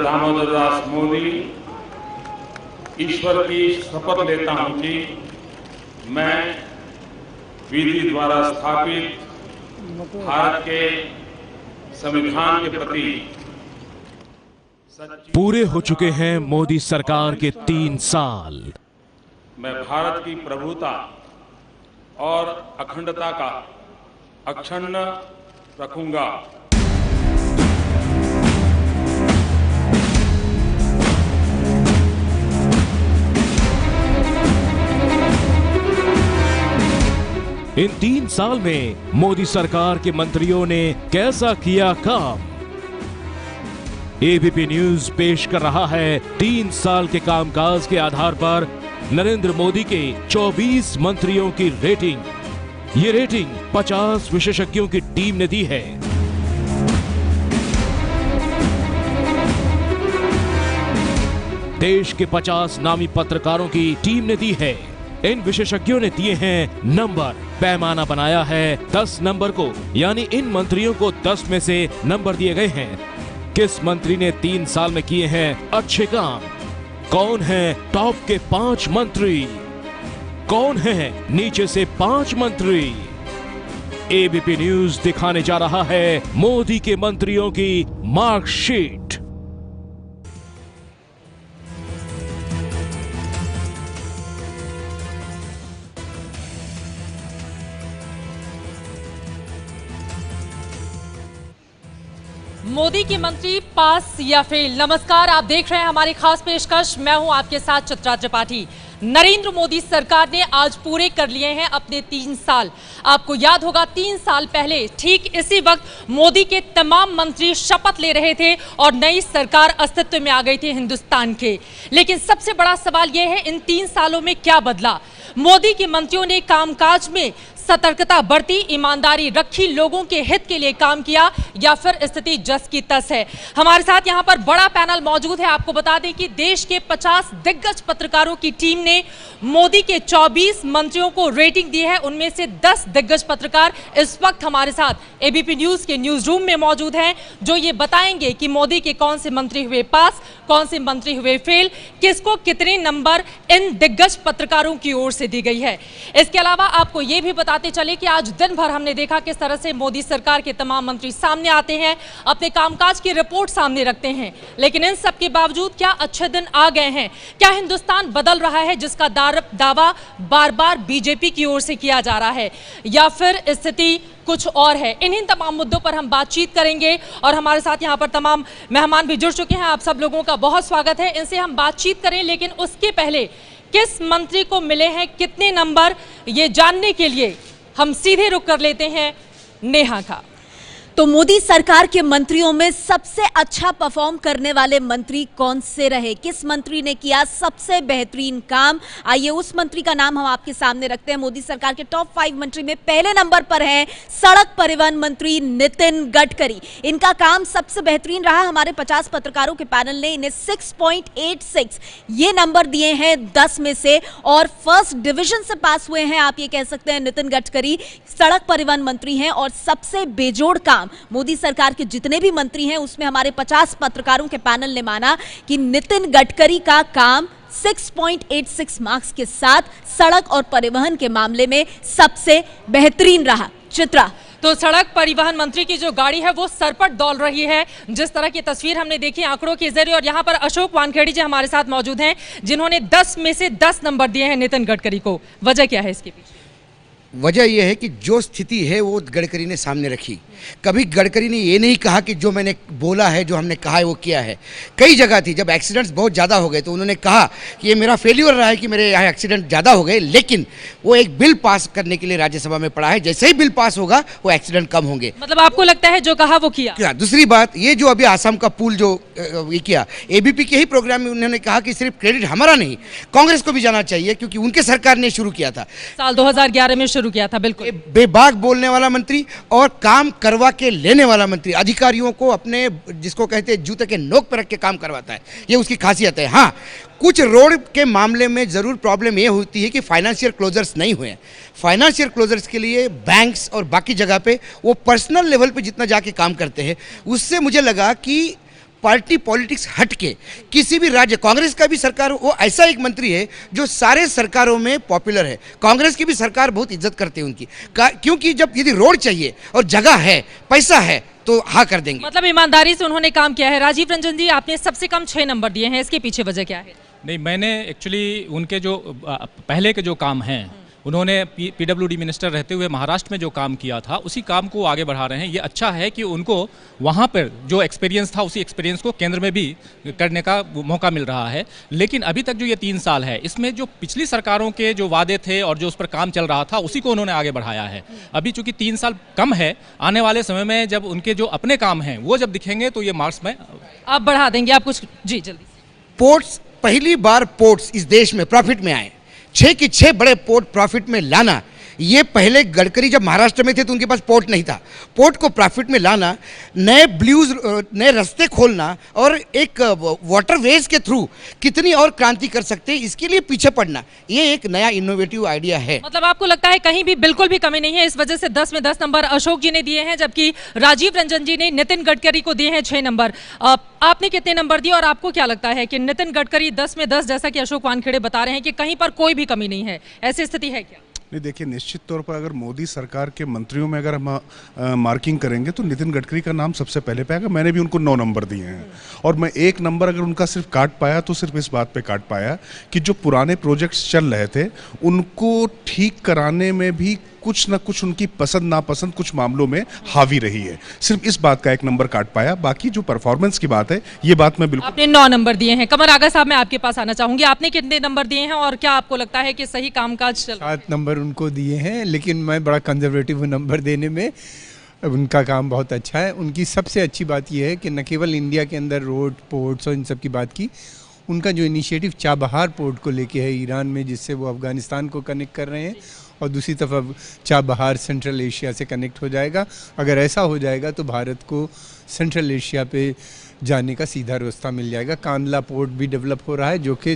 दामोदर दास मोदी ईश्वर की शपथ लेता हूं कि मैं विधि द्वारा स्थापित भारत के संविधान के प्रति पूरे हो चुके हैं मोदी सरकार के 3 साल। मैं भारत की प्रभुता और अखंडता का अक्षुण्ण रखूंगा। इन 3 साल में मोदी सरकार के मंत्रियों ने कैसा किया काम? एबीपी न्यूज पेश कर रहा है 3 साल के कामकाज के आधार पर नरेंद्र मोदी के 24 मंत्रियों की रेटिंग। ये रेटिंग 50 विशेषज्ञों की टीम ने दी है। देश के 50 नामी पत्रकारों की टीम ने दी है। इन विशेषज्ञों ने दिए हैं नंबर। पैमाना बनाया है 10 नंबर को, यानी इन मंत्रियों को 10 में से नंबर दिए गए हैं। किस मंत्री ने 3 साल में किए हैं अच्छे काम? कौन है टॉप के 5 मंत्री? कौन है नीचे से 5 मंत्री? एबीपी न्यूज दिखाने जा रहा है मोदी के मंत्रियों की मार्कशीट। मोदी के मंत्री पास या फेल। नमस्कार, आप देख रहे हैं हमारी खास पेशकश। मैं हूं आपके साथ चित्रा त्रिपाठी। नरेंद्र मोदी सरकार ने आज पूरे कर लिए हैं अपने 3 साल। आपको याद होगा 3 साल पहले ठीक इसी वक्त मोदी के तमाम मंत्री शपथ ले रहे थे और नई सरकार अस्तित्व में आ गई थी हिंदुस्तान के। लेकिन सबसे बड़ा सवाल यह है, इन 3 सालों में क्या बदला? मोदी के मंत्रियों ने कामकाज में सतर्कता बरती, ईमानदारी रखी, लोगों के हित के लिए काम किया, या फिर स्थिति जस की तस है? हमारे साथ यहां पर बड़ा पैनल मौजूद है। आपको बता दें कि देश के 50 दिग्गज पत्रकारों की टीम ने मोदी के 24 मंत्रियों को रेटिंग दी है। उनमें से 10 दिग्गज पत्रकार इस वक्त हमारे साथ एबीपी न्यूज के न्यूज रूम में मौजूद हैं, जो ये बताएंगे कि मोदी के कौन से मंत्री हुए पास, कौन से मंत्री हुए फेल, किसको कितने नंबर इन दिग्गज पत्रकारों की ओर से दी गई है। इसके अलावा आपको यह भी बताते चले कि आज दिन भर हमने देखा किस तरह से मोदी सरकार के तमाम मंत्री सामने आते हैं, अपने कामकाज की रिपोर्ट सामने रखते हैं। लेकिन इन सब के बावजूद क्या अच्छे दिन आ गए हैं? क्या हिंदुस्तान बदल रहा है, जिसका दावा बार बार बीजेपी की ओर से किया जा रहा है, या फिर स्थिति कुछ और है? इन्हीं तमाम मुद्दों पर हम बातचीत करेंगे और हमारे साथ यहाँ पर तमाम मेहमान भी जुड़ चुके हैं। आप सब लोगों का बहुत स्वागत है। इनसे हम बातचीत करें, लेकिन उसके पहले किस मंत्री को मिले हैं कितने नंबर, ये जानने के लिए हम सीधे रुक कर लेते हैं नेहा का। तो मोदी सरकार के मंत्रियों में सबसे अच्छा परफॉर्म करने वाले मंत्री कौन से रहे? किस मंत्री ने किया सबसे बेहतरीन काम? आइए उस मंत्री का नाम हम आपके सामने रखते हैं। मोदी सरकार के टॉप 5 मंत्री में पहले नंबर पर हैं सड़क परिवहन मंत्री नितिन गडकरी। इनका काम सबसे बेहतरीन रहा। हमारे 50 पत्रकारों के पैनल ने इन्हें 6.86 ये नंबर दिए हैं 10 में से, और फर्स्ट डिविजन से पास हुए हैं, आप ये कह सकते हैं। नितिन गडकरी सड़क परिवहन मंत्री हैं और सबसे बेजोड़ काम मोदी सरकार के जितने भी मंत्री हैं उसमें हमारे 50 पत्रकारों के पैनल ने माना कि नितिन गडकरी का काम 6.86 मार्क्स के साथ सड़क और परिवहन के मामले में सबसे बेहतरीन रहा। चित्रा, तो सड़क परिवहन मंत्री की जो गाड़ी है वो सरपट दौड़ रही है। जिस तरह की तस्वीर हमने देखी आंकड़ों के जरिए, और यहाँ पर अशोक वानखेड़ी जी हमारे साथ मौजूद हैं, जिन्होंने 10 में से 10 नंबर दिए हैं नितिन गडकरी को। वजह क्या है इसके पीछे? वजह यह है कि जो स्थिति है वो गडकरी ने सामने रखी। कभी गडकरी ने ये नहीं कहा कि जो मैंने बोला है, जो हमने कहा है वो किया है। कई जगह थी जब एक्सीडेंट्स बहुत ज़्यादा हो गए तो उन्होंने कहा कि ये मेरा फेल्यूर रहा है कि मेरे यहाँ एक्सीडेंट ज़्यादा हो गए, लेकिन वो एक बिल पास करने के लिए राज्यसभा में पड़ा है। जैसे ही बिल पास होगा वो एक्सीडेंट कम होंगे। मतलब आपको लगता है जो कहा वो किया? दूसरी बात, ये जो अभी आसाम का पुल जो ये किया, एबीपी के ही प्रोग्राम में उन्होंने कहा कि सिर्फ क्रेडिट हमारा नहीं, कांग्रेस को भी जाना चाहिए, क्योंकि उनके सरकार ने शुरू किया था, साल 2011 में शुरू किया था। बिल्कुल बेबाक बोलने वाला मंत्री और काम करवा के लेने वाला मंत्री, अधिकारियों को अपने जिसको कहते हैं जूते के नोक पर रख के काम करवाता है, ये उसकी खासियत है। हाँ, कुछ रोड के मामले में ज़रूर प्रॉब्लम ये होती है कि फाइनेंशियल क्लोजर्स नहीं हुए। फाइनेंशियल क्लोजर्स के लिए बैंक्स और बाकी जगह पे वो पर्सनल लेवल पे जितना जाके काम करते हैं, उससे मुझे लगा कि पार्टी पॉलिटिक्स हट के किसी भी राज्य, कांग्रेस का भी सरकार, वो ऐसा एक मंत्री है जो सारे सरकारों में पॉपुलर है। कांग्रेस की भी सरकार बहुत इज्जत करती है उनकी, क्योंकि जब यदि रोड चाहिए और जगह है, पैसा है, तो हाँ कर देंगे। मतलब ईमानदारी से उन्होंने काम किया है। राजीव रंजन जी, आपने सबसे कम 6 नंबर दिए हैं, इसके पीछे वजह क्या है? नहीं, मैंने एक्चुअली उनके जो पहले के जो काम हैं, उन्होंने पीडब्ल्यूडी मिनिस्टर रहते हुए महाराष्ट्र में जो काम किया था, उसी काम को आगे बढ़ा रहे हैं। ये अच्छा है कि उनको वहाँ पर जो एक्सपीरियंस था, उसी एक्सपीरियंस को केंद्र में भी करने का मौका मिल रहा है। लेकिन अभी तक जो ये 3 साल है, इसमें जो पिछली सरकारों के जो वादे थे और जो उस पर काम चल रहा था, उसी को उन्होंने आगे बढ़ाया है। अभी चूंकि 3 साल कम है, आने वाले समय में जब उनके जो अपने काम हैं वो जब दिखेंगे तो ये मार्क्स में आप बढ़ा देंगे। आप कुछ जी जल्दी। पोर्ट्स, पहली बार पोर्ट्स इस देश में प्रॉफिट में आए, 6 के 6 बड़े पोर्ट प्रॉफिट में लाना, ये पहले गडकरी जब महाराष्ट्र में थे तो उनके पास पोर्ट नहीं था। पोर्ट को प्रॉफिट में लाना, नए रास्ते खोलना और एक वाटरवेज के थ्रू कितनी और क्रांति कर सकते हैं, इसके लिए पीछे पड़ना, ये एक नया इनोवेटिव आइडिया है। मतलब आपको लगता है कहीं भी बिल्कुल भी कमी नहीं है, इस वजह से 10 में 10 नंबर अशोक जी ने दिए हैं, जबकि राजीव रंजन जी ने नितिन गडकरी को दिए हैं 6 नंबर। आपने कितने नंबर दिए और आपको क्या लगता है कि नितिन गडकरी 10 में 10, जैसा कि अशोक वानखेड़े बता रहे हैं कि कहीं पर कोई भी कमी नहीं है, ऐसी स्थिति है क्या? नहीं, देखिए, निश्चित तौर पर अगर मोदी सरकार के मंत्रियों में अगर हम मार्किंग करेंगे तो नितिन गडकरी का नाम सबसे पहले पे आएगा। मैंने भी उनको 9 नंबर दिए हैं और मैं 1 नंबर अगर उनका सिर्फ काट पाया तो सिर्फ इस बात पे काट पाया कि जो पुराने प्रोजेक्ट्स चल रहे थे उनको ठीक कराने में भी कुछ ना कुछ उनकी पसंद नापसंद कुछ मामलों में हावी रही है। सिर्फ इस बात का 1 नंबर काट पाया, बाकी जो परफॉर्मेंस की बात है ये बात मैं बिल्कुल। आपने 9 नंबर दिए हैं। कमर आगा साहब, मैं आपके पास आना चाहूंगी, आपने कितने नंबर दिए हैं और क्या आपको लगता है कि सही कामकाज चल? 7 नंबर उनको दिए हैं, लेकिन मैं बड़ा कंजर्वेटिव हूँ नंबर देने में। उनका काम बहुत अच्छा है। उनकी सबसे अच्छी बात यह है कि न केवल इंडिया के अंदर रोड, पोर्ट्स और इन सब की बात की, उनका जो इनिशिएटिव चाबहार पोर्ट को लेके है ईरान में, जिससे वो अफगानिस्तान को कनेक्ट कर रहे हैं, और दूसरी तरफ अब चाबहार सेंट्रल एशिया से कनेक्ट हो जाएगा। अगर ऐसा हो जाएगा तो भारत को सेंट्रल एशिया पे जाने का सीधा रास्ता मिल जाएगा। कांदला पोर्ट भी डेवलप हो रहा है, जो कि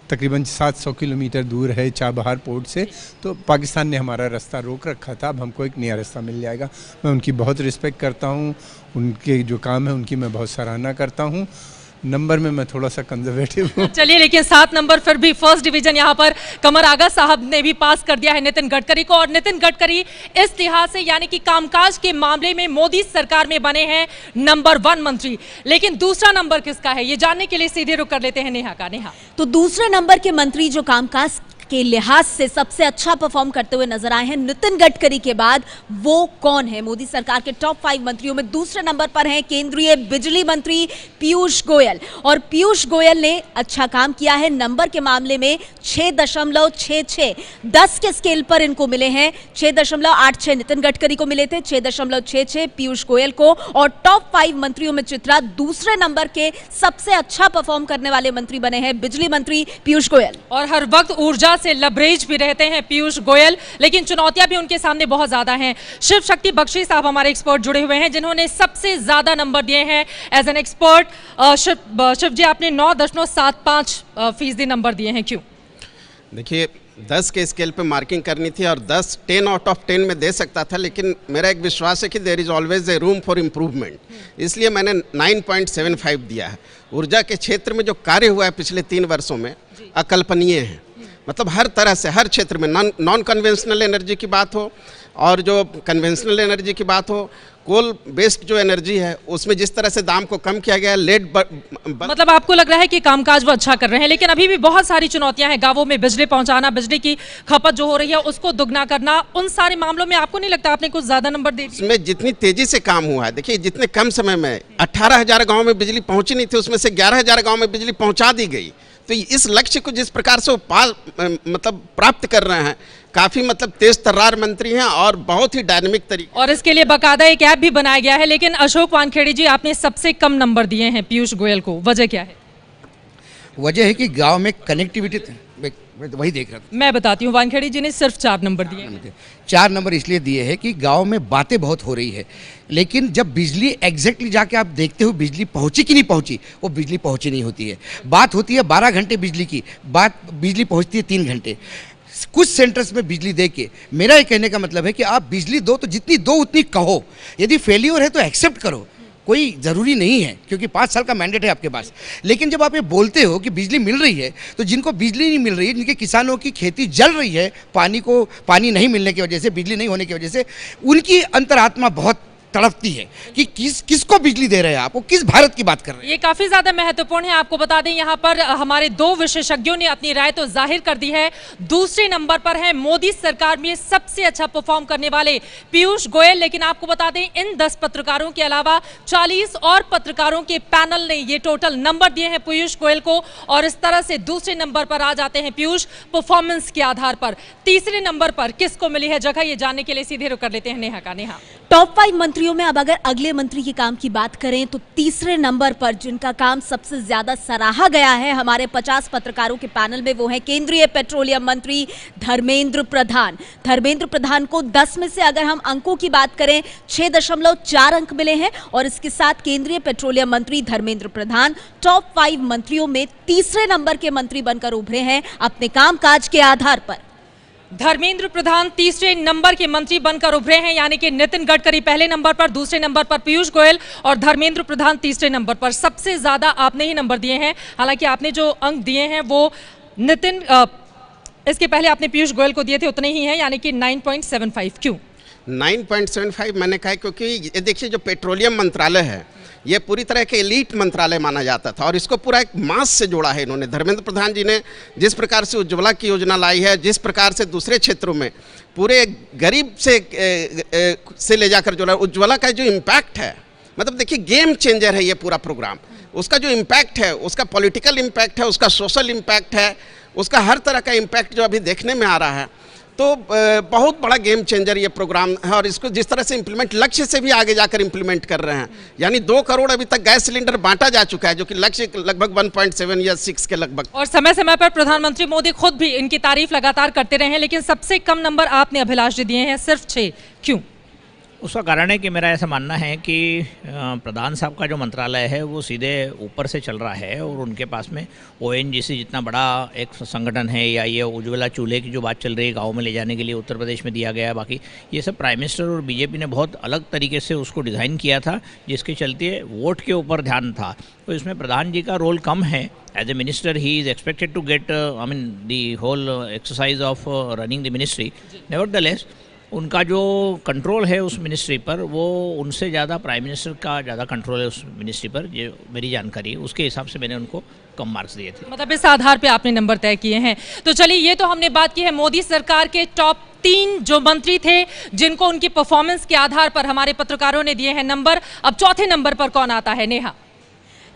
तकरीबन 700 किलोमीटर दूर है चाबहार पोर्ट से। तो पाकिस्तान ने हमारा रास्ता रोक रखा था, अब हमको एक नया रास्ता मिल जाएगा। मैं उनकी बहुत रिस्पेक्ट करता हूँ, उनके जो काम है उनकी मैं बहुत सराहना करता हूँ। नंबर में मैं थोड़ा सा कंजर्वेटिव हूँ। चलिए, लेकिन 7 नंबर फिर भी फर्स्ट डिवीजन यहाँ पर कमर आगा साहब ने भी पास कर दिया है नितिन गडकरी को। और नितिन गडकरी इस लिहाज से, यानी कि कामकाज के मामले में मोदी सरकार में बने हैं नंबर 1 मंत्री। लेकिन दूसरा नंबर किसका है, ये जानने के लिए सीधे रुक कर लेते हैं नेहा का। नेहा, तो दूसरे नंबर के मंत्री जो कामकाज के लिहाज से सबसे अच्छा परफॉर्म करते हुए नजर आए हैं नितिन गडकरी के बाद, वो कौन है? मोदी सरकार के टॉप 5 मंत्रियों में दूसरे नंबर पर हैं केंद्रीय बिजली मंत्री पीयूष गोयल। और पीयूष गोयल ने अच्छा काम किया है नंबर के मामले में, 6.66, 10 के स्केल पर इनको मिले हैं। 6.86 नितिन गडकरी को मिले थे, 6.66 पीयूष गोयल को। और टॉप 5 मंत्रियों में चित्रा दूसरे नंबर के सबसे अच्छा परफॉर्म करने वाले मंत्री बने हैं बिजली मंत्री पीयूष गोयल। और हर वक्त ऊर्जा से लबरेज भी रहते हैं पीयूष गोयल, लेकिन चुनौतियां भी उनके सामने बहुत ज्यादा हैं। शिव शक्ति बख्शी साहब हमारे एक्सपर्ट जुड़े हुए हैं, जिन्होंने सबसे ज्यादा नंबर दिए हैं एज एन एक्सपर्ट। शिव जी, आपने 9.75% नंबर दिए हैं, क्यों? देखिए, 10 के स्केल पे मार्किंग करनी थी और 10 आउट ऑफ 10 में दे सकता था, लेकिन मेरा एक विश्वास है कि there is always a room for improvement, इसलिए मैंने 9.75 दिया है। ऊर्जा के क्षेत्र में जो कार्य हुआ है पिछले 3 वर्षों में अकल्पनीय है। मतलब हर तरह से, हर क्षेत्र में, नॉन कन्वेंशनल एनर्जी की बात हो और जो कन्वेंशनल एनर्जी की बात हो, कोल बेस्ड जो एनर्जी है उसमें जिस तरह से दाम को कम किया गया है, लेड मतलब आपको लग रहा है कि कामकाज वो अच्छा कर रहे हैं, लेकिन अभी भी बहुत सारी चुनौतियां हैं। गांवों में बिजली पहुंचाना, बिजली की खपत जो हो रही है उसको दुगना करना, उन सारे मामलों में आपको नहीं लगता आपने कुछ ज्यादा नंबर दे दिए? उसमें जितनी तेजी से काम हुआ है, देखिए जितने कम समय में 18,000 गाँव में बिजली पहुंची नहीं थी, उसमें से 11,000 गाँव में बिजली पहुंचा दी गई। तो इस लक्ष्य को जिस प्रकार से वो मतलब प्राप्त कर रहे हैं, काफी मतलब तेज तर्रार मंत्री हैं और बहुत ही डायनेमिक तरीके। और इसके लिए बाकायदा एक ऐप भी बनाया गया है। लेकिन अशोक वानखेड़े जी, आपने सबसे कम नंबर दिए हैं पीयूष गोयल को, वजह क्या है? वजह है कि गांव में कनेक्टिविटी, वही देख रहा था। मैं बताती हूँ, वानखेड़े जी ने सिर्फ 4 नंबर दिए हैं। 4 नंबर इसलिए दिए हैं कि गांव में बातें बहुत हो रही है, लेकिन जब बिजली एग्जैक्टली जाके आप देखते हो बिजली पहुंची कि नहीं पहुंची, वो बिजली पहुंची नहीं होती है। बात होती है 12 घंटे बिजली की, बात बिजली पहुंचती है 3 घंटे। कुछ सेंटर्स में बिजली दे के, मेरा ये कहने का मतलब है कि आप बिजली दो तो जितनी दो उतनी कहो, यदि फेलियर है तो एक्सेप्ट करो, कोई ज़रूरी नहीं है, क्योंकि 5 साल का मैंडेट है आपके पास। लेकिन जब आप ये बोलते हो कि बिजली मिल रही है, तो जिनको बिजली नहीं मिल रही है, जिनके किसानों की खेती जल रही है पानी नहीं मिलने की वजह से, बिजली नहीं होने की वजह से, उनकी अंतरात्मा बहुत तड़पती है कि किसको बिजली दे रहे हैं आप, वो किस भारत की बात कर रहे हैं। ये काफी ज्यादा महत्वपूर्ण है। आपको बता दें यहाँ पर हमारे 2 विशेषज्ञों ने अपनी राय तो जाहिर कर दी है। दूसरे नंबर पर है मोदी सरकार में सबसे अच्छा परफॉर्म करने वाले पीयूष गोयल। लेकिन आपको बता दें इन 10 पत्रकारों के अलावा 40 और पत्रकारों के पैनल ने ये टोटल नंबर दिए हैं पीयूष गोयल को, और इस तरह से दूसरे नंबर पर आ जाते हैं पीयूष परफॉर्मेंस के आधार पर। तीसरे नंबर पर किसको मिली है जगह, ये जानने के लिए सीधे रुक कर लेते हैं नेहा का। नेहा, टॉप 5 मंत्रियों में अब अगर अगले मंत्री के काम की बात करें तो तीसरे नंबर पर जिनका काम सबसे ज्यादा सराहा गया है हमारे 50 पत्रकारों के पैनल में, वो है केंद्रीय पेट्रोलियम मंत्री धर्मेंद्र प्रधान। धर्मेंद्र प्रधान को 10 में से अगर हम अंकों की बात करें 6.4 अंक मिले हैं, और इसके साथ केंद्रीय पेट्रोलियम मंत्री धर्मेंद्र प्रधान टॉप 5 मंत्रियों में तीसरे नंबर के मंत्री बनकर उभरे हैं अपने कामकाज के आधार पर। धर्मेंद्र प्रधान तीसरे नंबर के मंत्री बनकर उभरे हैं, यानी कि नितिन गडकरी पहले नंबर पर, दूसरे नंबर पर पीयूष गोयल और धर्मेंद्र प्रधान तीसरे नंबर पर। सबसे ज्यादा आपने ही नंबर दिए हैं, हालांकि आपने जो अंक दिए हैं वो नितिन इसके पहले आपने पीयूष गोयल को दिए थे उतने ही हैं, यानी कि 9.75। क्यों 9.75? मैंने कहा क्योंकि ये देखिए जो पेट्रोलियम मंत्रालय है ये पूरी तरह के एलीट मंत्रालय माना जाता था, और इसको पूरा एक मास से जोड़ा है इन्होंने। धर्मेंद्र प्रधान जी ने जिस प्रकार से उज्ज्वला की योजना लाई है, जिस प्रकार से दूसरे क्षेत्रों में पूरे गरीब से ले जाकर जोड़ा, उज्ज्वला का जो इम्पैक्ट है, मतलब देखिए गेम चेंजर है ये पूरा प्रोग्राम। उसका जो इम्पैक्ट है, उसका पॉलिटिकल इम्पैक्ट है, उसका सोशल इम्पैक्ट है, उसका हर तरह का इम्पैक्ट जो अभी देखने में आ रहा है, तो बहुत बड़ा गेम चेंजर ये प्रोग्राम है। और इसको जिस तरह से इम्प्लीमेंट, लक्ष्य से भी आगे जाकर इम्प्लीमेंट कर रहे हैं, यानी 2 करोड़ अभी तक गैस सिलेंडर बांटा जा चुका है, जो कि लक्ष्य लगभग 1.7 या 6 के लगभग। और समय समय पर प्रधानमंत्री मोदी खुद भी इनकी तारीफ लगातार करते रहे हैं, लेकिन सबसे कम नंबर आपने अभिलाष जी दिए हैं, सिर्फ 6। क्यों? उसका कारण है कि मेरा ऐसा मानना है कि प्रधान साहब का जो मंत्रालय है वो सीधे ऊपर से चल रहा है, और उनके पास में ONGC जितना बड़ा एक संगठन है, या ये उज्ज्वला चूल्हे की जो बात चल रही है गाँव में ले जाने के लिए उत्तर प्रदेश में दिया गया है, बाकी ये सब प्राइम मिनिस्टर और बीजेपी ने बहुत अलग तरीके से उसको डिज़ाइन किया था, जिसके चलते वोट के ऊपर ध्यान था। तो इसमें प्रधान जी का रोल कम है। As a minister he is expected to get the whole exercise of running the ministry. Nevertheless उनका जो कंट्रोल है उस मिनिस्ट्री पर, वो उनसे ज़्यादा प्राइम मिनिस्टर का ज़्यादा कंट्रोल है उस मिनिस्ट्री पर, ये मेरी जानकारी है। उसके हिसाब से मैंने उनको कम मार्क्स दिए थे। मतलब इस आधार पे आपने नंबर तय किए हैं। तो चलिए, ये तो हमने बात की है मोदी सरकार के टॉप 3 जो मंत्री थे, जिनको उनकी परफॉर्मेंस के आधार पर हमारे पत्रकारों ने दिए हैं नंबर। अब चौथे नंबर पर कौन आता है नेहा?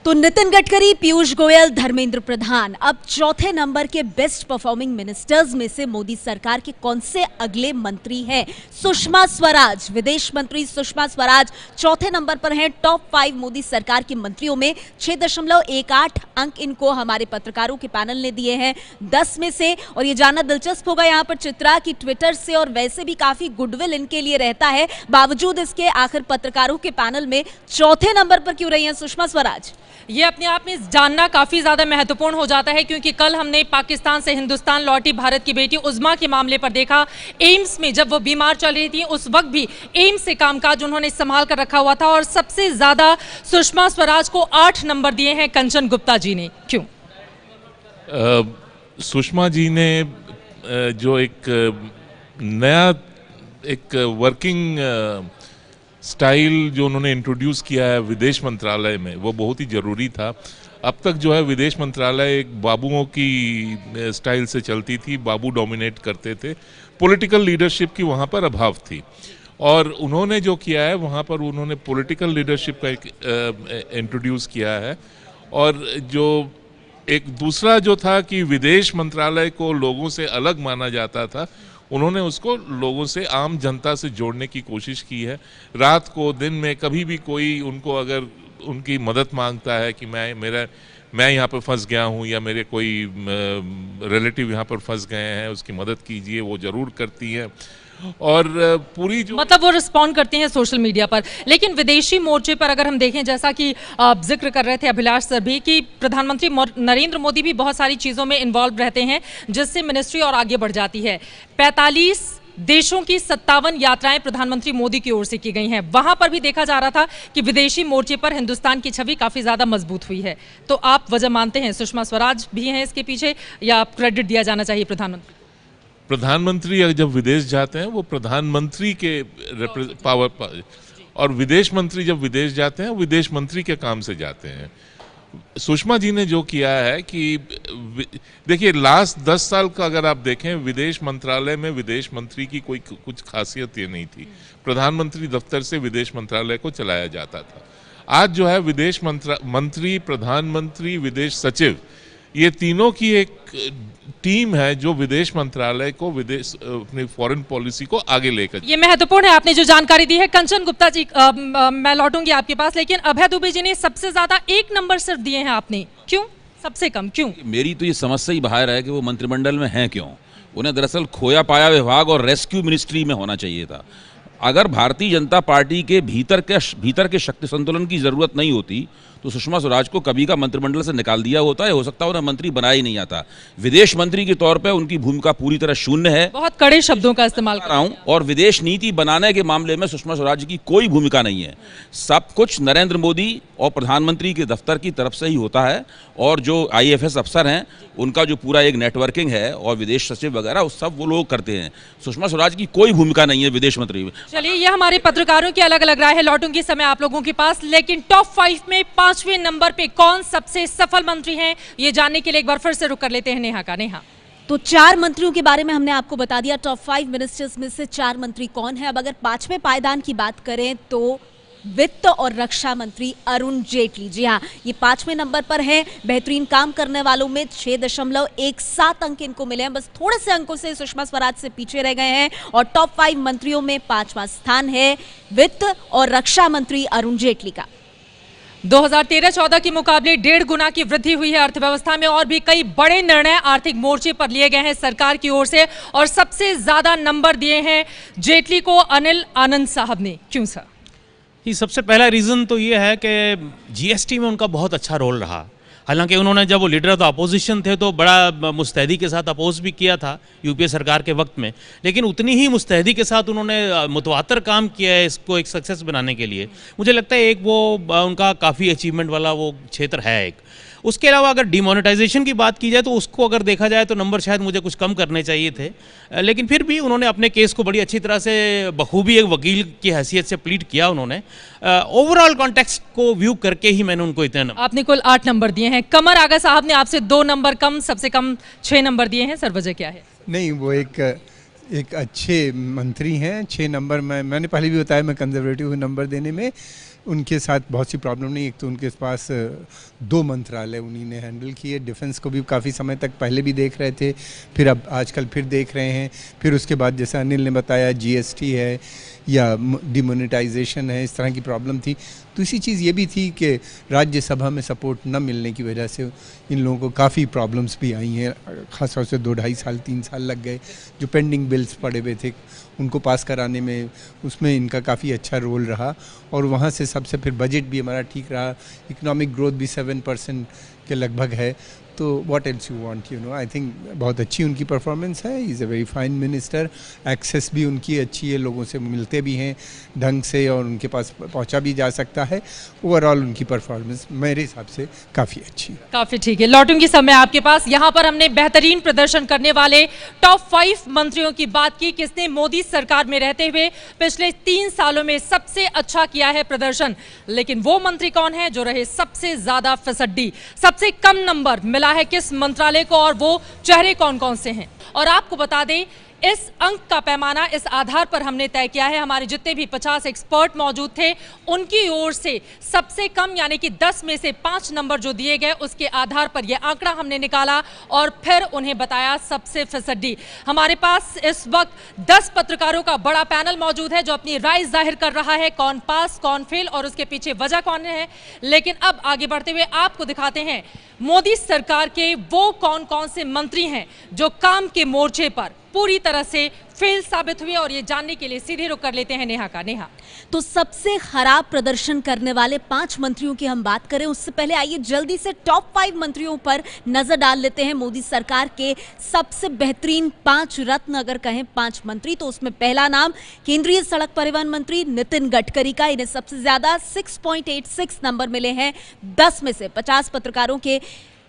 तो नितिन गडकरी, पीयूष गोयल, धर्मेंद्र प्रधान। अब चौथे नंबर के बेस्ट परफॉर्मिंग मिनिस्टर्स में से मोदी सरकार के कौन से अगले मंत्री हैं? सुषमा स्वराज, विदेश मंत्री सुषमा स्वराज चौथे नंबर पर हैं। टॉप 5 मोदी सरकार के मंत्रियों में 6.18 अंक इनको हमारे पत्रकारों के पैनल ने दिए हैं 10 में से। और ये जानना दिलचस्प होगा यहाँ पर चित्रा की ट्विटर से और वैसे भी काफी गुडविल इनके लिए रहता है, बावजूद इसके आखिर पत्रकारों के पैनल में चौथे नंबर पर क्यों रही हैं सुषमा स्वराज? ये अपने आप में जानना काफी ज्यादा महत्वपूर्ण हो जाता है, क्योंकि कल हमने पाकिस्तान से हिंदुस्तान लौटी भारत की बेटी उज़्मा के मामले पर देखा। एम्स में जब वो बीमार चल रही थी, उस वक्त भी एम्स से कामकाज उन्होंने संभाल कर रखा हुआ था, और सबसे ज्यादा सुषमा स्वराज को 8 नंबर दिए हैं कंचन गुप्ता जी ने। क्यों? सुषमा जी ने जो एक नया एक वर्किंग स्टाइल जो उन्होंने इंट्रोड्यूस किया है विदेश मंत्रालय में, वो बहुत ही ज़रूरी था। अब तक जो है विदेश मंत्रालय एक बाबुओं की स्टाइल से चलती थी, बाबू डोमिनेट करते थे, पॉलिटिकल लीडरशिप की वहाँ पर अभाव थी। और उन्होंने जो किया है वहाँ पर उन्होंने पॉलिटिकल लीडरशिप का एक इंट्रोड्यूस किया है। और जो एक दूसरा जो था कि विदेश मंत्रालय को लोगों से अलग माना जाता था, उन्होंने उसको लोगों से, आम जनता से जोड़ने की कोशिश की है। रात को, दिन में कभी भी कोई उनको अगर उनकी मदद मांगता है कि मैं यहाँ पर फंस गया हूँ, या मेरे कोई रिलेटिव यहाँ पर फंस गए हैं, उसकी मदद कीजिए, वो ज़रूर करती हैं। और पूरी जो मतलब वो रिस्पॉन्ड करते हैं सोशल मीडिया पर। लेकिन विदेशी मोर्चे पर अगर हम देखें, जैसा कि आप जिक्र कर रहे थे अभिलाष सर भी, कि प्रधानमंत्री नरेंद्र मोदी भी बहुत सारी चीज़ों में इन्वॉल्व रहते हैं, जिससे मिनिस्ट्री और आगे बढ़ जाती है। 45 देशों की 57 यात्राएं प्रधानमंत्री मोदी की ओर से की गई हैं। वहां पर भी देखा जा रहा था कि विदेशी मोर्चे पर हिंदुस्तान की छवि काफी ज्यादा मजबूत हुई है। तो आप वजह मानते हैं सुषमा स्वराज भी हैं इसके पीछे, या क्रेडिट दिया जाना चाहिए प्रधानमंत्री? प्रधानमंत्री जब विदेश जाते हैं वो प्रधानमंत्री के पावर, और विदेश मंत्री जब विदेश जाते हैं विदेश मंत्री के काम से जाते हैं। सुषमा जी ने जो किया है कि देखिए लास्ट 10 साल का अगर आप देखें, विदेश मंत्रालय में विदेश मंत्री की कोई कुछ खासियत ये नहीं थी। प्रधानमंत्री दफ्तर से विदेश मंत्रालय को चलाया जाता था। आज जो है विदेश मंत्री, प्रधानमंत्री, विदेश सचिव, ये तीनों की एक टीम है जो विदेश मंत्रालय को अपनी फॉरेन पॉलिसी को आगे लेकर। ये महत्वपूर्ण है आपने जो जानकारी दी है। कंचन गुप्ता जी, मैं लौटूंगी आपके पास, लेकिन अभय दुबे जी ने सबसे ज्यादा 1 नंबर सिर्फ दिए हैं आपने, क्यों सबसे कम, क्यों? मेरी तो ये समस्या ही बाहर है कि वो मंत्रिमंडल में हैं क्यों। उन्हें दरअसल खोया पाया विभाग और रेस्क्यू मिनिस्ट्री में होना चाहिए था। अगर भारतीय जनता पार्टी के भीतर के शक्ति संतुलन की जरूरत नहीं होती तो सुषमा स्वराज को कभी का मंत्रिमंडल से निकाल दिया होता है। हो सकता है उन्हें मंत्री बनाया ही नहीं आता। विदेश मंत्री के तौर पे उनकी भूमिका पूरी तरह शून्य है। बहुत कड़े शब्दों का इस्तेमाल कर रहा हूं। और विदेश नीति बनाने के मामले में सुषमा स्वराज की कोई भूमिका नहीं है। सब कुछ नरेंद्र मोदी और प्रधानमंत्री के दफ्तर की तरफ से ही होता है, और जो IAFS अफसर हैं उनका जो पूरा एक नेटवर्किंग है और विदेश सचिव वगैरह सब वो लोग करते हैं। सुषमा स्वराज की कोई भूमिका नहीं है विदेश मंत्री में। चलिए, ये हमारे पत्रकारों की अलग अलग राय है। लौटूंगी समय आप लोगों के पास, लेकिन टॉप 5 में 5वें नंबर पे कौन सबसे सफल मंत्री हैं, ये जानने के लिए एक बार फिर से रुक कर लेते हैं नेहा का। नेहा, तो 4 मंत्रियों के बारे में हमने आपको बता दिया। टॉप 5 मिनिस्टर्स में से 4 मंत्री कौन है। अब अगर 5वें पायदान की बात करें तो वित्त और रक्षा मंत्री अरुण जेटली, जी हाँ, ये 5वें नंबर पर है। बेहतरीन काम करने वालों में 6.17 अंक इनको मिले हैं। बस थोड़े से अंकों से सुषमा स्वराज से पीछे रह गए हैं। और टॉप 5 मंत्रियों में 5वां स्थान है वित्त और रक्षा मंत्री अरुण जेटली का। 2013-14 के मुकाबले 1.5 गुना की वृद्धि हुई है अर्थव्यवस्था में, और भी कई बड़े निर्णय आर्थिक मोर्चे पर लिए गए हैं सरकार की ओर से, और सबसे ज्यादा नंबर दिए हैं जेटली को अनिल आनंद साहब ने। क्यों सर? सबसे पहला रीज़न तो ये है कि GST में उनका बहुत अच्छा रोल रहा। हालांकि उन्होंने जब वो लीडर ऑफ द अपोजिशन थे तो बड़ा मुस्तैदी के साथ अपोज भी किया था यूपीए सरकार के वक्त में, लेकिन उतनी ही मुस्तैदी के साथ उन्होंने मुतवातर काम किया है इसको एक सक्सेस बनाने के लिए। मुझे लगता है एक वो उनका काफ़ी अचीवमेंट वाला वो क्षेत्र है एक। उसके अलावा अगर डिमोनेटाइजेशन की बात की जाए तो उसको अगर देखा जाए तो नंबर शायद मुझे कुछ कम करने चाहिए थे, लेकिन फिर भी उन्होंने अपने केस को बड़ी अच्छी तरह से बखूबी एक वकील की हैसियत से प्लीड किया उन्होंने। ओवरऑल कॉन्टेक्स्ट को व्यू करके ही मैंने उनको इतने नंबर। आपने कुल 8 नंबर दिए हैं। कमर आगा साहब ने आपसे 2 नंबर कम, सबसे कम 6 नंबर दिए हैं। सर वजह क्या है? नहीं, वो एक अच्छे मंत्री हैं। 6 नंबर मैंने पहले भी बताया, मैं कंजर्वेटिव नंबर देने में उनके साथ बहुत सी प्रॉब्लम नहीं। एक तो उनके पास 2 मंत्रालय उन्हीं ने हैंडल किए। डिफेंस को भी काफ़ी समय तक पहले भी देख रहे थे, फिर अब आजकल फिर देख रहे हैं। फिर उसके बाद जैसे अनिल ने बताया GST है या डिमोनेटाइजेशन है, इस तरह की प्रॉब्लम थी। दूसरी चीज़ ये भी थी कि राज्यसभा में सपोर्ट न मिलने की वजह से इन लोगों को काफ़ी प्रॉब्लम्स भी आई हैं। खासतौर से 2-2.5 साल 3 साल लग गए। जो पेंडिंग बिल्स पड़े हुए थे उनको पास कराने में, उसमें इनका काफ़ी अच्छा रोल रहा। और वहाँ से सबसे फिर बजट भी हमारा ठीक रहा। इकोनॉमिक ग्रोथ भी 7% के लगभग है। तो what else you want, you know. I think बहुत अच्छी उनकी परफॉर्मेंस है। Is a very fine minister. Access भी उनकी अच्छी है, लोगों से मिलते भी हैं ढंग से और उनके पास पहुंचा भी जा सकता है। ओवरऑल उनकी परफॉर्मेंस मेरे हिसाब से काफ़ी अच्छी है। काफ़ी ठीक है। लौटूंगी समय आपके पास। यहाँ पर हमने बेहतरीन प्रदर्शन करने वाले टॉप 5 मंत्रियों की बात की, किसने मोदी सरकार में रहते हुए पिछले 3 सालों में सबसे अच्छा किया है प्रदर्शन। लेकिन वो मंत्री कौन है जो रहे सबसे ज्यादा फिसड्डी, सबसे कम नंबर मिला है किस मंत्रालय को, और वो चेहरे कौन कौन से हैं। और आपको बता दें, इस अंक का पैमाना इस आधार पर हमने तय किया है। हमारे जितने भी 50 एक्सपर्ट मौजूद थे उनकी ओर से सबसे कम यानी कि 10 में से 5 नंबर जो दिए गए उसके आधार पर यह आंकड़ा हमने निकाला और फिर उन्हें बताया सबसे फिसड्डी। हमारे पास इस वक्त 10 पत्रकारों का बड़ा पैनल मौजूद है जो अपनी राय जाहिर कर रहा है कौन पास कौन फेल और उसके पीछे वजह कौन है। लेकिन अब आगे बढ़ते हुए आपको दिखाते हैं मोदी सरकार के वो कौन कौन से मंत्री हैं जो काम के मोर्चे पर पूरी तरह से फेल साबित हुई। और ये जानने के लिए सीधे रुक कर लेते हैं नेहा का। नेहा, तो सबसे खराब प्रदर्शन करने वाले 5 मंत्रियों की हम बात करें उससे पहले आइए जल्दी से टॉप 5 मंत्रियों पर नजर डाल लेते हैं। मोदी सरकार के सबसे बेहतरीन 5 रत्न अगर कहें 5 मंत्री, तो उसमें पहला नाम केंद्रीय सड़क परिवहन मंत्री नितिन गडकरी का। इन्हें सबसे ज्यादा 6.86 नंबर मिले हैं 10 में से। 50 पत्रकारों के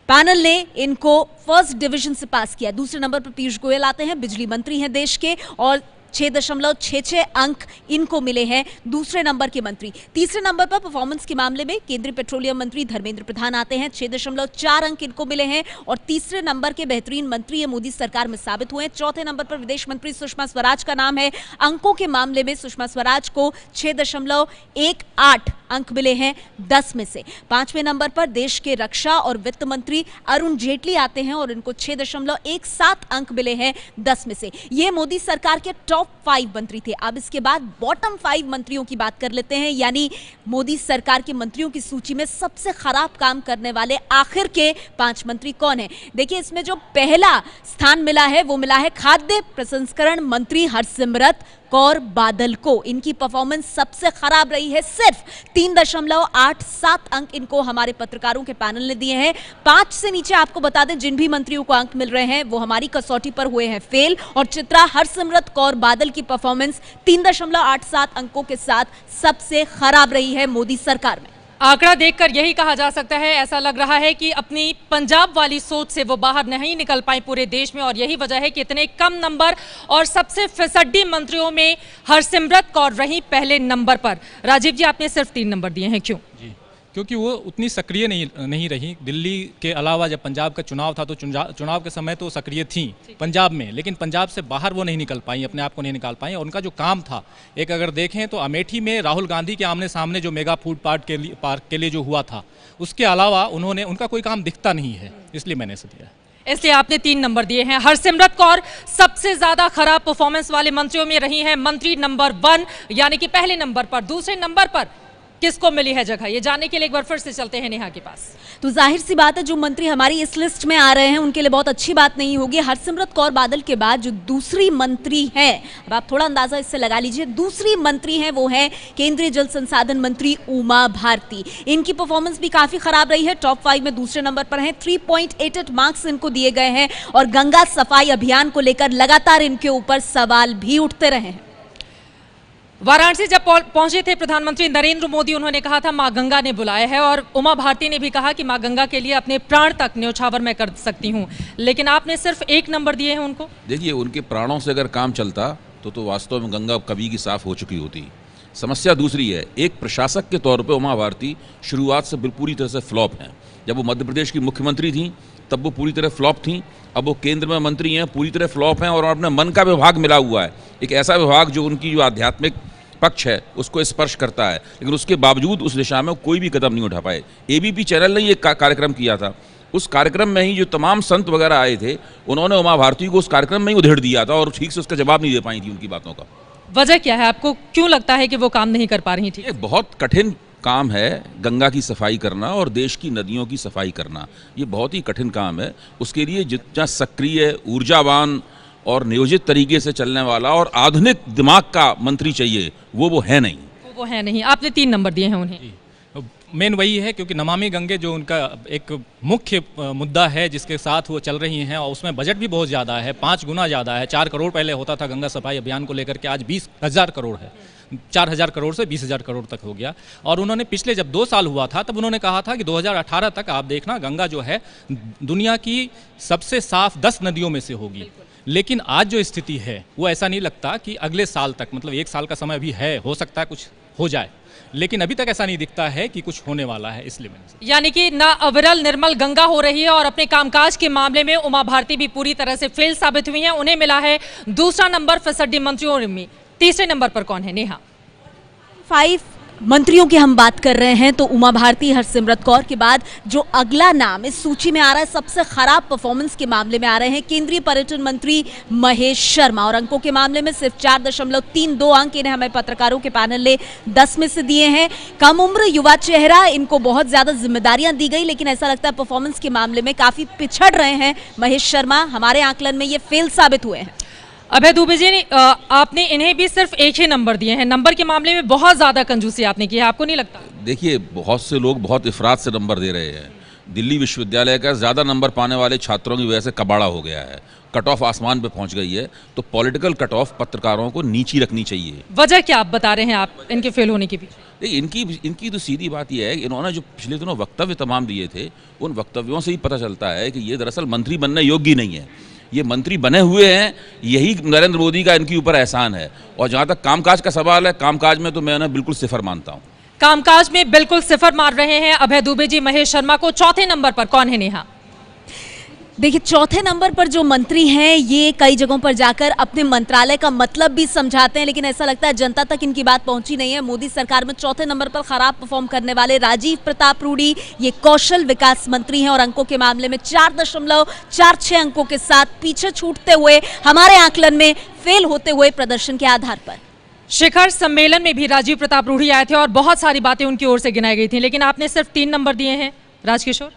पैनल ने इनको फर्स्ट डिवीजन से पास किया। दूसरे नंबर पर पीयूष गोयल आते हैं, बिजली मंत्री हैं देश के, और 6.66 अंक इनको मिले हैं दूसरे नंबर के मंत्री। तीसरे नंबर पर परफॉर्मेंस के मामले में केंद्रीय पेट्रोलियम मंत्री धर्मेंद्र प्रधान आते हैं, 6.4 अंक इनको मिले हैं और तीसरे नंबर के बेहतरीन मंत्री ये मोदी सरकार में साबित हुए हैं। चौथे नंबर पर विदेश मंत्री सुषमा स्वराज का नाम है। अंकों के मामले में सुषमा स्वराज को 6.18 अंक मिले हैं 10 में से। 5वें नंबर पर देश के रक्षा और वित्त मंत्री अरुण जेटली आते हैं और इनको 6.17 अंक मिले हैं 10 में से। ये मोदी सरकार के टॉप 5 मंत्री थे। अब इसके बाद बॉटम 5 मंत्रियों की बात कर लेते हैं, यानी मोदी सरकार के मंत्रियों की सूची में सबसे खराब काम करने वाले आखिर के 5 मंत्री कौन है। देखिए, इसमें जो पहला स्थान मिला है वो मिला है खाद्य प्रसंस्करण मंत्री हरसिमरत कौर बादल को। इनकी परफॉर्मेंस सबसे खराब रही है, सिर्फ 3.87 अंक इनको हमारे पत्रकारों के पैनल ने दिए हैं। 5 से नीचे आपको बता दें जिन भी मंत्रियों को अंक मिल रहे हैं वो हमारी कसौटी पर हुए हैं फेल, और चित्रा हरसिमरत कौर बादल की परफॉर्मेंस 3.87 अंकों के साथ सबसे खराब रही है मोदी सरकार में। आंकड़ा देखकर यही कहा जा सकता है, ऐसा लग रहा है कि अपनी पंजाब वाली सोच से वो बाहर नहीं निकल पाए पूरे देश में, और यही वजह है कि इतने कम नंबर और सबसे फिसड्डी मंत्रियों में हरसिमरत कौर रही पहले नंबर पर। राजीव जी, आपने सिर्फ 3 नंबर दिए हैं, क्यों? जी, क्योंकि वो उतनी सक्रिय नहीं रही। दिल्ली के अलावा जब पंजाब का चुनाव था तो चुनाव के समय तो सक्रिय थी पंजाब में, लेकिन पंजाब से बाहर वो नहीं निकल पाई, अपने आप को नहीं निकाल पाई। और उनका जो काम था, एक अगर देखें तो अमेठी में राहुल गांधी के आमने सामने जो मेगा फूड पार्क के लिए जो हुआ था, उसके अलावा उनका कोई काम दिखता नहीं है, इसलिए मैंने इसे दिया। इसलिए आपने 3 नंबर दिए हैं। हरसिमरत कौर सबसे ज्यादा खराब परफॉर्मेंस वाले मंत्रियों में रही हैं, मंत्री नंबर 1 यानी कि पहले नंबर पर। दूसरे नंबर पर किसको मिली है जगह, ये जानने के लिए एक बार फिर से चलते हैं नेहा के पास। तो जाहिर सी बात है, जो मंत्री हमारी इस लिस्ट में आ रहे हैं उनके लिए बहुत अच्छी बात नहीं होगी। हरसिमरत कौर बादल के बाद जो दूसरी मंत्री है, अब आप थोड़ा अंदाजा इससे लगा लीजिए, दूसरी मंत्री है वो है केंद्रीय जल संसाधन मंत्री उमा भारती। इनकी परफॉर्मेंस भी काफी खराब रही है, टॉप 5 में दूसरे नंबर पर है। 3.88 मार्क्स इनको दिए गए हैं और गंगा सफाई अभियान को लेकर लगातार इनके ऊपर सवाल भी उठते रहे हैं। वाराणसी जब पहुंचे थे प्रधानमंत्री नरेंद्र मोदी, उन्होंने कहा था मां गंगा ने बुलाया है, और उमा भारती ने भी कहा कि मां गंगा के लिए अपने प्राण तक न्यौछावर मैं कर सकती हूं, लेकिन आपने सिर्फ 1 नंबर दिए हैं उनको। देखिए, उनके प्राणों से अगर काम चलता तो वास्तव में गंगा कभी की साफ हो चुकी होती। समस्या दूसरी है, एक प्रशासक के तौर पर उमा भारती शुरुआत से पूरी तरह से फ्लॉप हैं। जब वो मध्य प्रदेश की मुख्यमंत्री थी तब वो पूरी तरह फ्लॉप थी, अब वो केंद्र में मंत्री हैं, पूरी तरह फ्लॉप हैं, और अपने मन का विभाग मिला हुआ है, एक ऐसा विभाग जो उनकी जो आध्यात्मिक पक्ष है उसको स्पर्श करता है, लेकिन उसके बावजूद उस दिशा में कोई भी कदम नहीं उठा पाए। एबीपी चैनल ने एक कार्यक्रम किया था, उस कार्यक्रम में ही जो तमाम संत वगैरह आए थे उन्होंने उमा भारती को उस कार्यक्रम में ही उधेड़ दिया था और ठीक से उसका जवाब नहीं दे पाई थी उनकी बातों का। वजह क्या है, आपको क्यों लगता है कि वो काम नहीं कर पा रही थी? बहुत कठिन काम है गंगा की सफाई करना और देश की नदियों की सफाई करना, ये बहुत ही कठिन काम है। उसके लिए जितना सक्रिय, ऊर्जावान और नियोजित तरीके से चलने वाला और आधुनिक दिमाग का मंत्री चाहिए, वो है नहीं। वो है नहीं। आपने 3 नंबर दिए हैं उन्हें। मेन वही है, क्योंकि नमामि गंगे जो उनका एक मुख्य मुद्दा है जिसके साथ वो चल रही हैं, और उसमें बजट भी बहुत ज़्यादा है, 5 गुना ज़्यादा है। 4 करोड़ पहले होता था गंगा सफाई अभियान को लेकर के, आज 20,000 करोड़ है। 4,000 करोड़ से 20,000 करोड़ तक हो गया। और उन्होंने पिछले जब 2 साल हुआ था तब उन्होंने कहा था कि 2018 तक आप देखना गंगा जो है दुनिया की सबसे साफ 10 नदियों में से होगी। लेकिन आज जो स्थिति है वो ऐसा नहीं लगता कि अगले साल तक, मतलब 1 साल का समय अभी है, हो सकता है कुछ हो जाए, लेकिन अभी तक ऐसा नहीं दिखता है कि कुछ होने वाला है। इसलिए मैंने, यानी कि ना अविरल निर्मल गंगा हो रही है, और अपने कामकाज के मामले में उमा भारती भी पूरी तरह से फेल साबित हुई हैं। उन्हें मिला है दूसरा नंबर फिसड्डी मंत्रियों में। तीसरे नंबर पर कौन है नेहा? 5 मंत्रियों की हम बात कर रहे हैं, तो उमा भारती, हरसिमरत कौर के बाद जो अगला नाम इस सूची में आ रहा है, सबसे खराब परफॉर्मेंस के मामले में आ रहे हैं केंद्रीय पर्यटन मंत्री महेश शर्मा, और अंकों के मामले में सिर्फ 4.32 अंक इन्हें हमें पत्रकारों के पैनल ने 10 में से दिए हैं। कम उम्र युवा चेहरा, इनको बहुत ज्यादा जिम्मेदारियां दी गई, लेकिन ऐसा लगता है परफॉर्मेंस के मामले में काफी पिछड़ रहे हैं महेश शर्मा। हमारे आकलन में ये फेल साबित हुए हैं। अभय दुबे जी ने आपने इन्हें भी सिर्फ एक ही नंबर दिए हैं, नंबर के मामले में बहुत ज्यादा कंजूसी आपने की है, आपको नहीं लगता? देखिए, बहुत से लोग बहुत इफरात से नंबर दे रहे हैं। दिल्ली विश्वविद्यालय का ज़्यादा नंबर पाने वाले छात्रों की वजह से कबाड़ा हो गया है, कट ऑफ आसमान पे पहुंच गई है। तो पॉलिटिकल कट ऑफ पत्रकारों को नीची रखनी चाहिए। वजह क्या आप बता रहे हैं आप इनके फेल होने के पीछे? इनकी तो सीधी बात यह है कि इन्होंने जो पिछले दिनों वक्तव्य तमाम दिए थे, उन वक्तव्यों से ही पता चलता है कि ये दरअसल मंत्री बनने योग्य नहीं है। ये मंत्री बने हुए हैं, यही नरेंद्र मोदी का इनके ऊपर एहसान है। और जहाँ तक कामकाज का सवाल है, कामकाज में तो मैं उन्हें बिल्कुल सिफर मानता हूँ। कामकाज में बिल्कुल सिफर मार रहे हैं अभय दुबे जी। महेश शर्मा को चौथे नंबर पर कौन है नेहा? देखिए, चौथे नंबर पर जो मंत्री हैं ये कई जगहों पर जाकर अपने मंत्रालय का मतलब भी समझाते हैं, लेकिन ऐसा लगता है जनता तक इनकी बात पहुंची नहीं है। मोदी सरकार में चौथे नंबर पर खराब परफॉर्म करने वाले राजीव प्रताप रूडी ये कौशल विकास मंत्री हैं और अंकों के मामले में 4.46 अंकों के साथ पीछे छूटते हुए, हमारे आकलन में फेल होते हुए प्रदर्शन के आधार पर। शिखर सम्मेलन में भी राजीव प्रताप रूडी आए थे और बहुत सारी बातें उनकी ओर से गिनाई गई थी, लेकिन आपने सिर्फ 3 नंबर दिए हैं। राजकिशोर,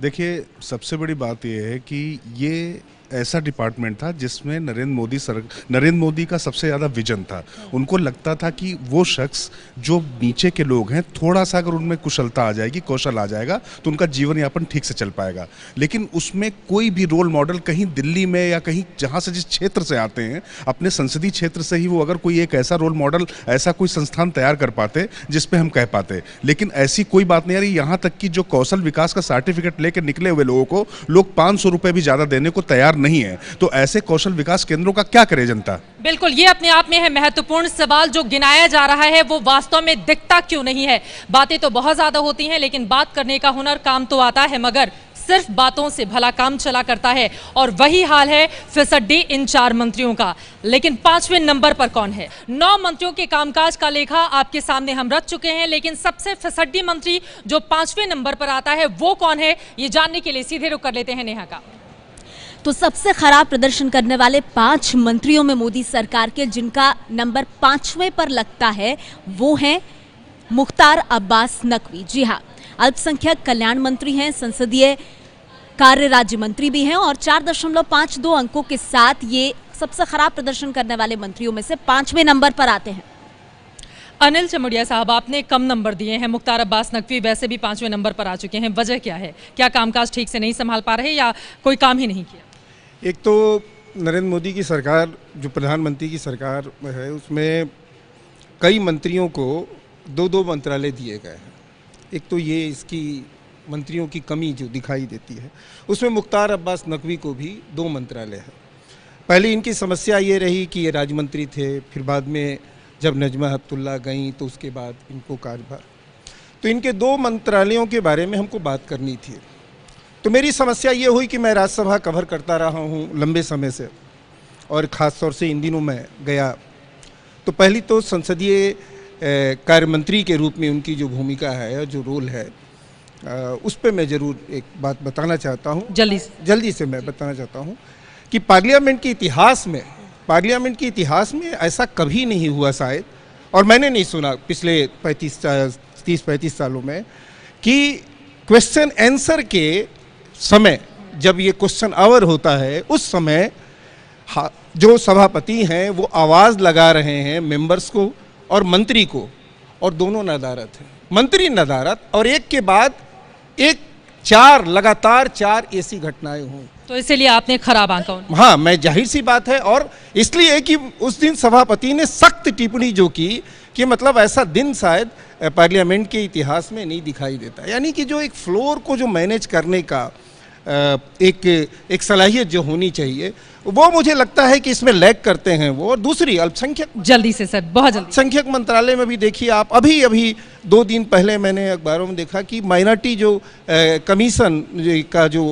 देखिए, सबसे बड़ी बात यह है कि ये ऐसा डिपार्टमेंट था जिसमें नरेंद्र मोदी का सबसे ज़्यादा विजन था। उनको लगता था कि वो शख्स जो नीचे के लोग हैं, थोड़ा सा अगर उनमें कुशलता आ जाएगी, कौशल आ जाएगा, तो उनका जीवन यापन ठीक से चल पाएगा। लेकिन उसमें कोई भी रोल मॉडल कहीं दिल्ली में या कहीं जहाँ से जिस क्षेत्र से आते हैं, अपने संसदीय क्षेत्र से ही वो अगर कोई एक ऐसा रोल मॉडल, ऐसा कोई संस्थान तैयार कर पाते जिसपे हम कह पाते। लेकिन ऐसी कोई बात नहीं आ रही। यहाँ तक कि जो कौशल विकास का सर्टिफिकेट लेकर निकले हुए लोगों को लोग 500 रुपये भी ज़्यादा देने को तैयार नहीं है। तो ऐसे कौशल विकास केंद्रों का क्या करे जनता? बिल्कुल, ये अपने आप में है महत्वपूर्ण सवाल। जो गिनाया जा रहा है वो वास्तव में दिखता क्यों नहीं है? बातें तो बहुत ज्यादा होती हैं, लेकिन बात करने का हुनर, काम तो आता है, मगर सिर्फ बातों से भला काम चला करता है। और वही हाल है फिसड्डी इन 4 मंत्रियों का। लेकिन 5वें नंबर पर कौन है? 9 मंत्रियों के कामकाज का लेखा आपके सामने हम रख चुके हैं, लेकिन सबसे फिसड्डी मंत्री जो 5वें नंबर पर आता है वो कौन है, ये जानने के लिए सीधे रुख कर लेते हैं नेहा का। तो सबसे खराब प्रदर्शन करने वाले 5 मंत्रियों में मोदी सरकार के जिनका नंबर 5वें पर लगता है वो हैं मुख्तार अब्बास नकवी। जी हाँ, अल्पसंख्यक कल्याण मंत्री हैं, संसदीय कार्य राज्य मंत्री भी हैं और 4.52 अंकों के साथ ये सबसे खराब प्रदर्शन करने वाले मंत्रियों में से 5वें नंबर पर आते हैं। अनिल चमड़िया साहब, आपने कम नंबर दिए हैं। मुख्तार अब्बास नकवी वैसे भी 5वें नंबर पर आ चुके हैं, वजह क्या है? क्या कामकाज ठीक से नहीं संभाल पा रहे या कोई काम ही नहीं किया? एक तो नरेंद्र मोदी की सरकार, जो प्रधानमंत्री की सरकार है, उसमें कई मंत्रियों को 2-2 मंत्रालय दिए गए हैं। एक तो ये इसकी मंत्रियों की कमी जो दिखाई देती है, उसमें मुख्तार अब्बास नकवी को भी 2 मंत्रालय है। पहले इनकी समस्या ये रही कि ये राज्य मंत्री थे, फिर बाद में जब नजमा हेपतुल्लाह गई तो उसके बाद इनको कार्यभार, तो इनके 2 मंत्रालयों के बारे में हमको बात करनी थी। तो मेरी समस्या ये हुई कि मैं राज्यसभा कवर करता रहा हूँ लंबे समय से, और ख़ास तौर से इन दिनों मैं गया तो पहली तो संसदीय कार्य मंत्री के रूप में उनकी जो भूमिका है और जो रोल है, उस पर मैं ज़रूर एक बात बताना चाहता हूँ। जल्दी से मैं बताना चाहता हूँ कि पार्लियामेंट के इतिहास में ऐसा कभी नहीं हुआ शायद, और मैंने नहीं सुना पिछले 30-35 सालों में, कि क्वेश्चन आंसर के समय जब ये क्वेश्चन आवर होता है उस समय जो सभापति हैं वो आवाज़ लगा रहे हैं मेंबर्स को और मंत्री को, और दोनों नदारत हैं। मंत्री नदारत और एक के बाद एक 4 लगातार 4 ऐसी घटनाएं हों, तो इसलिए आपने खराब आंका। हाँ, मैं जाहिर सी बात है, और इसलिए कि उस दिन सभापति ने सख्त टिप्पणी जो की कि मतलब ऐसा दिन शायद पार्लियामेंट के इतिहास में नहीं दिखाई देता। यानी कि जो एक फ्लोर को जो मैनेज करने का एक सलाहियत जो होनी चाहिए, वो मुझे लगता है कि इसमें लैग करते हैं वो। और दूसरी अल्पसंख्यक, जल्दी से सर, बहुत जल्दी, अल्पसंख्यक मंत्रालय में भी देखिए आप, अभी 2 दिन पहले मैंने अखबारों में देखा कि माइनॉरिटी जो कमीशन का जो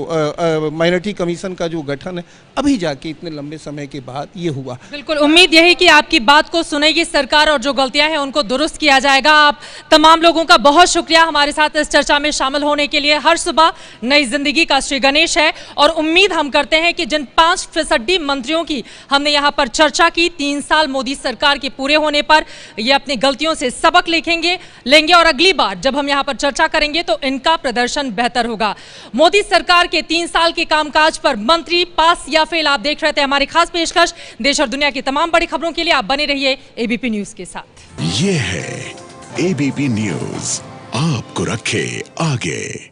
माइनॉरिटी कमीशन का जो गठन है, अभी जाके इतने लंबे समय के बाद ये हुआ। बिल्कुल, उम्मीद यही कि आपकी बात को सुनेगी सरकार और जो गलतियां हैं उनको दुरुस्त किया जाएगा। आप तमाम लोगों का बहुत शुक्रिया हमारे साथ इस चर्चा में शामिल होने के लिए। हर सुबह नई जिंदगी का श्री गणेश है और उम्मीद हम करते हैं कि जिन 5% मंत्रियों की हमने यहां पर चर्चा की, 3 साल मोदी सरकार के पूरे होने पर ये अपनी गलतियों से सबक लिखेंगे। देंगे और अगली बार जब हम यहाँ पर चर्चा करेंगे तो इनका प्रदर्शन बेहतर होगा। मोदी सरकार के 3 साल के कामकाज पर मंत्री पास या फेल, आप देख रहे थे हमारी खास पेशकश। देश और दुनिया की तमाम बड़ी खबरों के लिए आप बने रहिए एबीपी न्यूज के साथ। ये है एबीपी न्यूज, आपको रखे आगे।